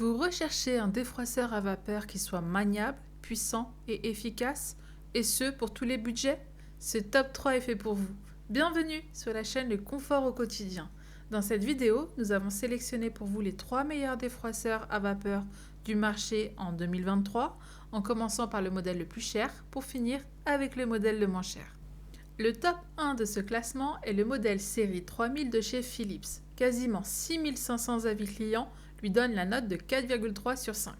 Vous recherchez un défroisseur à vapeur qui soit maniable, puissant et efficace, et ce pour tous les budgets? Ce top 3 est fait pour vous. Bienvenue sur la chaîne Le Confort au quotidien. Dans cette vidéo, nous avons sélectionné pour vous les 3 meilleurs défroisseurs à vapeur du marché en 2023, en commençant par le modèle le plus cher pour finir avec le modèle le moins cher. Le top 1 de ce classement est le modèle série 3000 de chez Philips. Quasiment 6500 avis clients lui donnent la note de 4,3 sur 5.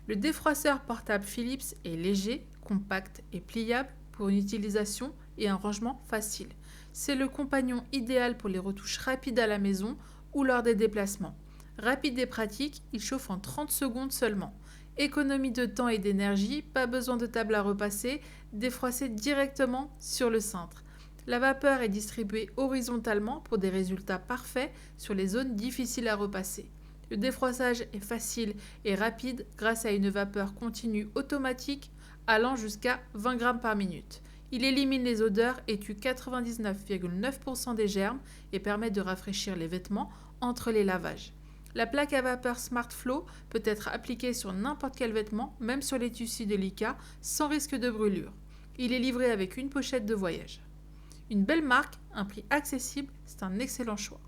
Le défroisseur portable Philips est léger, compact et pliable pour une utilisation et un rangement facile. C'est le compagnon idéal pour les retouches rapides à la maison ou lors des déplacements. Rapide et pratique, il chauffe en 30 secondes seulement. Économie de temps et d'énergie, pas besoin de table à repasser, défroissé directement sur le cintre. La vapeur est distribuée horizontalement pour des résultats parfaits sur les zones difficiles à repasser. Le défroissage est facile et rapide grâce à une vapeur continue automatique allant jusqu'à 20 grammes par minute. Il élimine les odeurs et tue 99,9% des germes et permet de rafraîchir les vêtements entre les lavages. La plaque à vapeur SmartFlow peut être appliquée sur n'importe quel vêtement, même sur les tissus délicats, sans risque de brûlure. Il est livré avec une pochette de voyage. Une belle marque, un prix accessible, c'est un excellent choix.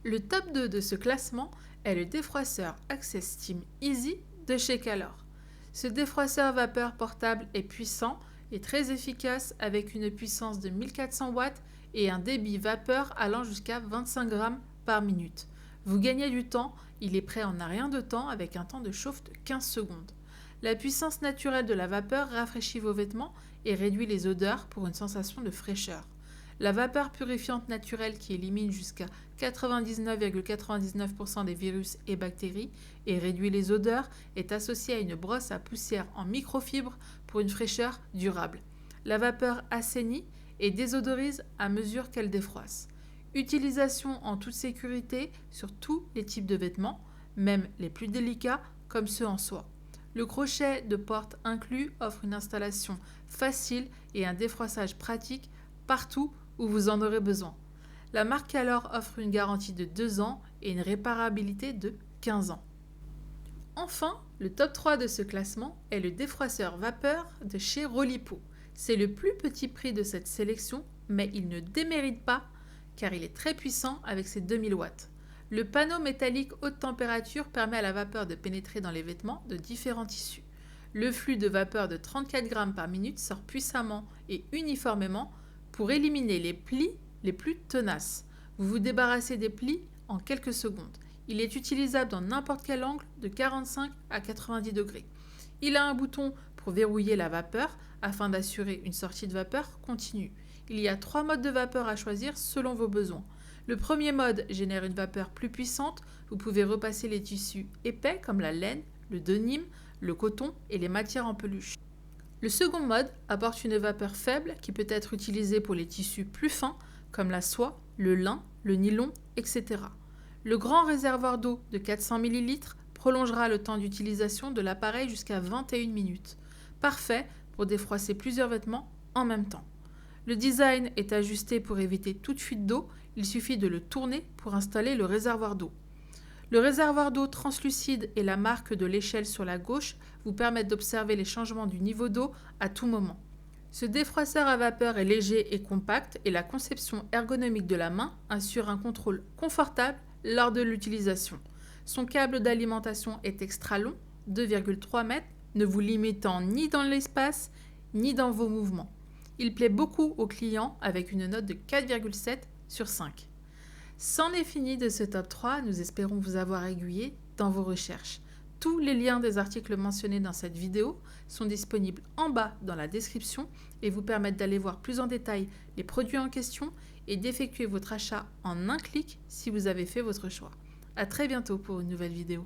Le top 2 de ce classement est le défroisseur Access Steam Easy de chez Calor. Ce défroisseur vapeur portable est puissant et très efficace avec une puissance de 1400 watts et un débit vapeur allant jusqu'à 25 grammes par minute. Vous gagnez du temps, il est prêt en un rien de temps avec un temps de chauffe de 15 secondes. La puissance naturelle de la vapeur rafraîchit vos vêtements et réduit les odeurs pour une sensation de fraîcheur. La vapeur purifiante naturelle qui élimine jusqu'à 99,99% des virus et bactéries et réduit les odeurs est associée à une brosse à poussière en microfibre pour une fraîcheur durable. La vapeur assainit et désodorise à mesure qu'elle défroisse. Utilisation en toute sécurité sur tous les types de vêtements, même les plus délicats comme ceux en soie. Le crochet de porte inclus offre une installation facile et un défroissage pratique partout où vous en aurez besoin. La marque Calor offre une garantie de 2 ans et une réparabilité de 15 ans. Enfin, le top 3 de ce classement est le défroisseur vapeur de chez Rolipo. C'est le plus petit prix de cette sélection, mais il ne démérite pas car il est très puissant avec ses 2000 watts. Le panneau métallique haute température permet à la vapeur de pénétrer dans les vêtements de différents tissus. Le flux de vapeur de 34 grammes par minute sort puissamment et uniformément pour éliminer les plis les plus tenaces. Vous vous débarrassez des plis en quelques secondes. Il est utilisable dans n'importe quel angle de 45 à 90 degrés. Il a un bouton pour verrouiller la vapeur afin d'assurer une sortie de vapeur continue. Il y a 3 modes de vapeur à choisir selon vos besoins. Le premier mode génère une vapeur plus puissante. Vous pouvez repasser les tissus épais comme la laine, le denim, le coton et les matières en peluche. Le second mode apporte une vapeur faible qui peut être utilisée pour les tissus plus fins comme la soie, le lin, le nylon, etc. Le grand réservoir d'eau de 400 ml prolongera le temps d'utilisation de l'appareil jusqu'à 21 minutes. Parfait pour défroisser plusieurs vêtements en même temps. Le design est ajusté pour éviter toute fuite d'eau, il suffit de le tourner pour installer le réservoir d'eau. Le réservoir d'eau translucide et la marque de l'échelle sur la gauche vous permettent d'observer les changements du niveau d'eau à tout moment. Ce défroisseur à vapeur est léger et compact et la conception ergonomique de la main assure un contrôle confortable lors de l'utilisation. Son câble d'alimentation est extra long, 2,3 mètres, ne vous limitant ni dans l'espace ni dans vos mouvements. Il plaît beaucoup aux clients avec une note de 4,7 sur 5. C'en est fini de ce top 3, nous espérons vous avoir aiguillé dans vos recherches. Tous les liens des articles mentionnés dans cette vidéo sont disponibles en bas dans la description et vous permettent d'aller voir plus en détail les produits en question et d'effectuer votre achat en un clic si vous avez fait votre choix. À très bientôt pour une nouvelle vidéo.